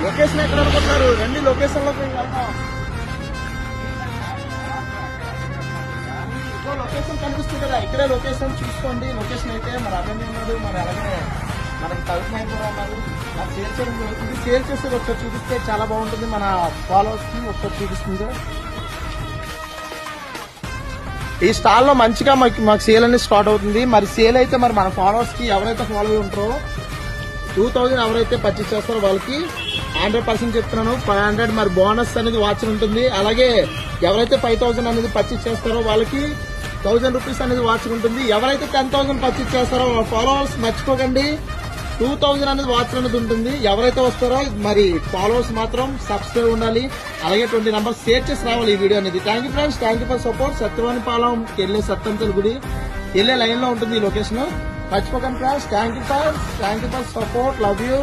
Location ఎక్కడ అనుకుంటున్నారు? రండి లొకేషన్ లోకి వెళ్దాం. లొకేషన్ కనిపిస్తుంది కదా, ఇక్కడే లొకేషన్ చూసుకోండి. లొకేషన్ అయితే మరి అభిమన్యు ఉన్నాడు, మరి అలాగే మనకి తలుపునాయకుడు ఉన్నారు. నాకు సేల్ చేయడం జరుగుతుంది. సేల్ చేస్తే ఒకసారి చూపిస్తే చాలా బాగుంటుంది. మన ఫాలోవర్స్ కి ఒకసారి చూపిస్తుంది. ఈ స్టాల్ లో మంచిగా మాకు సేల్ అనేది స్టార్ట్ అవుతుంది. మరి సేల్ అయితే మరి మన ఫాలోవర్స్ కి ఎవరైతే ఫాలో అయి ఉంటారో 2000 ఎవరైతే పర్చేస్ చేస్తారో వాళ్ళకి 100% చెప్తున్నాను. 500 మరి బోనస్ అనేది వాచ్ ఉంటుంది. అలాగే ఎవరైతే 5000 అనేది పర్చేస్ చేస్తారో వాళ్ళకి 1000 రూపీస్ అనేది వాచ్ ఉంటుంది. ఎవరైతే 10,000 పర్చేస్ చేస్తారో వాళ్ళ ఫాలోవర్స్ మర్చిపోకండి 2000 అనేది వాచ్ అనేది ఉంటుంది. ఎవరైతే వస్తారో మరి ఫాలోవర్స్ మాత్రం సబ్స్క్రైబ్ ఉండాలి. అలాగే 20 నెంబర్స్ షేర్ చేసి రావాలి ఈ వీడియో అనేది. Thank you friends, thank you for support. Satyavani Palem వెళ్ళే సత్యంతల గుడి వెళ్ళే లైన్ లో ఉంటుంది ఈ లొకేషన్. మర్చిపోకండి friends. Thank you for support. Love you.